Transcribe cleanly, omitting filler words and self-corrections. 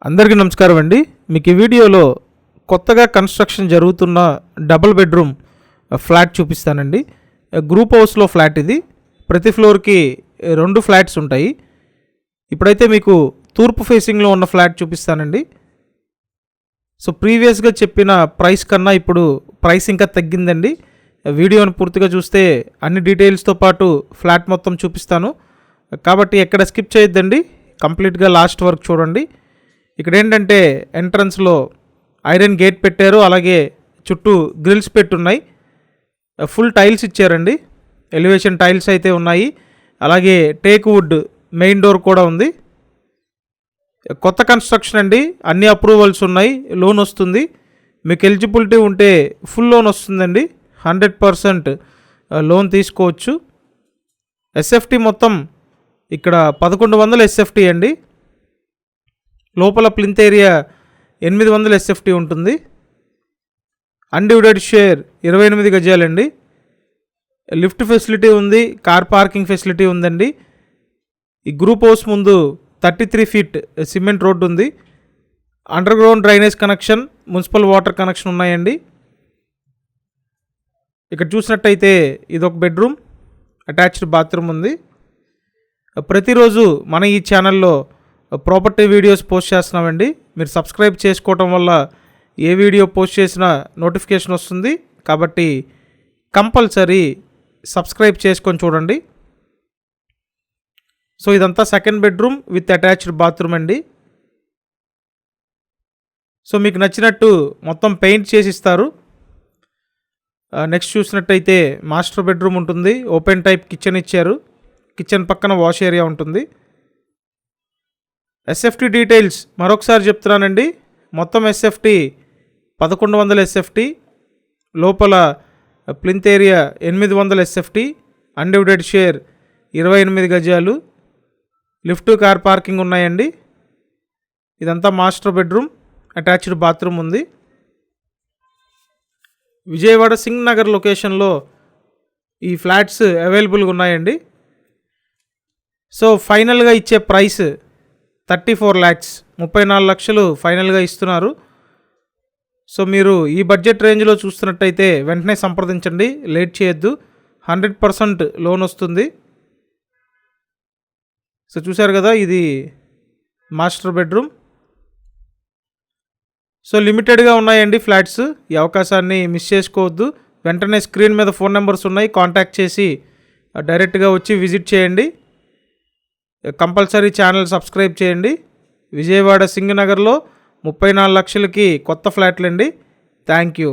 అందరికీ నమస్కారం అండి. మీకు ఈ వీడియోలో కొత్తగా కన్స్ట్రక్షన్ జరుగుతున్న డబుల్ బెడ్రూమ్ ఫ్లాట్ చూపిస్తానండి. గ్రూప్ హౌస్లో ఫ్లాట్ ఇది. ప్రతి ఫ్లోర్కి 2 ఫ్లాట్స్ ఉంటాయి. ఇప్పుడైతే మీకు తూర్పు ఫేసింగ్లో ఉన్న ఫ్లాట్ చూపిస్తానండి. సో ప్రీవియస్గా చెప్పిన ప్రైస్ కన్నా ఇప్పుడు ప్రైస్ ఇంకా తగ్గిందండి. వీడియోని పూర్తిగా చూస్తే అన్ని డీటెయిల్స్తో పాటు ఫ్లాట్ మొత్తం చూపిస్తాను. కాబట్టి ఎక్కడ స్కిప్ చేయొద్దండి, కంప్లీట్గా లాస్ట్ వరకు చూడండి. ఇక్కడ ఏంటంటే ఎంట్రన్స్లో ఐరన్ గేట్ పెట్టారు, అలాగే చుట్టూ గ్రిల్స్ పెట్టున్నాయి. ఫుల్ టైల్స్ ఇచ్చారండి, ఎలివేషన్ టైల్స్ అయితే ఉన్నాయి. అలాగే టేక్ వుడ్ మెయిన్ డోర్ కూడా ఉంది. కొత్త కన్స్ట్రక్షన్ అండి, అన్ని అప్రూవల్స్ ఉన్నాయి, లోన్ వస్తుంది. మీకు ఎలిజిబిలిటీ ఉంటే ఫుల్ లోన్ వస్తుందండి, 100% లోన్ తీసుకోవచ్చు. ఎస్ఎఫ్టీ మొత్తం ఇక్కడ 1100 ఎస్ఎఫ్టీ అండి. లోపల ప్లింత్ ఏరియా 800 ఎస్ఎఫ్టీ ఉంటుంది. Undivided share 28 గజాలండి. లిఫ్ట్ ఫెసిలిటీ ఉంది, కార్ పార్కింగ్ ఫెసిలిటీ ఉందండి. ఈ గ్రూప్ హౌస్ ముందు 33 ఫీట్ సిమెంట్ రోడ్డు ఉంది. Under ground drainage connection, municipal water connection ఉన్నాయండి. ఇక్కడ చూసినట్టయితే ఇదొక బెడ్రూమ్, అటాచ్డ్ బాత్రూమ్ ఉంది. ప్రతిరోజు మన ఈ ఛానల్లో ప్రాపర్టీ వీడియోస్ పోస్ట్ చేస్తున్నామండి. మీరు సబ్స్క్రైబ్ చేసుకోవటం వల్ల ఏ వీడియో పోస్ట్ చేసినా నోటిఫికేషన్ వస్తుంది. కాబట్టి కంపల్సరీ సబ్స్క్రైబ్ చేసుకొని చూడండి. సో ఇదంతా second bedroom with attached bathroom అండి. సో మీకు నచ్చినట్టు మొత్తం పెయింట్ చేసి ఇస్తారు. నెక్స్ట్ చూసినట్టయితే మాస్టర్ బెడ్రూమ్ ఉంటుంది. ఓపెన్ టైప్ కిచెన్ ఇచ్చారు. కిచెన్ పక్కన వాష్ ఏరియా ఉంటుంది. ఎస్ఎఫ్టీ డీటెయిల్స్ మరొకసారి చెప్తున్నానండి. మొత్తం ఎస్ఎఫ్టీ 1100 ఎస్ఎఫ్టీ. లోపల plinth area 800 SFT. Undivided share 28 గజాలు. లిఫ్ట్, కార్ పార్కింగ్ ఉన్నాయండి. ఇదంతా మాస్టర్ బెడ్రూమ్, అటాచ్డ్ బాత్రూమ్ ఉంది. విజయవాడ సింగ్ నగర్ లొకేషన్లో ఈ ఫ్లాట్స్ అవైలబుల్గా ఉన్నాయండి. సో ఫైనల్గా ఇచ్చే ప్రైస్ 34 lakhs, 34 లక్షలు ఫైనల్గా ఇస్తున్నారు. సో మీరు ఈ బడ్జెట్ రేంజ్లో చూస్తున్నట్టయితే వెంటనే సంప్రదించండి, లేట్ చేయొద్దు. 100% లోన్ వస్తుంది. సో చూశారు కదా, ఇది మాస్టర్ బెడ్రూమ్. సో లిమిటెడ్గా ఉన్నాయండి ఫ్లాట్స్. ఈ అవకాశాన్ని మిస్ చేసుకోవద్దు. వెంటనే స్క్రీన్ మీద ఫోన్ నెంబర్స్ ఉన్నాయి, కాంటాక్ట్ చేసి డైరెక్ట్గా వచ్చి విజిట్ చేయండి. కంపల్సరీ ఛానల్ సబ్స్క్రైబ్ చేయండి. విజయవాడ సింగ్ నగర్లో 34 లక్షలకి కొత్త ఫ్లాట్లండి. Thank you.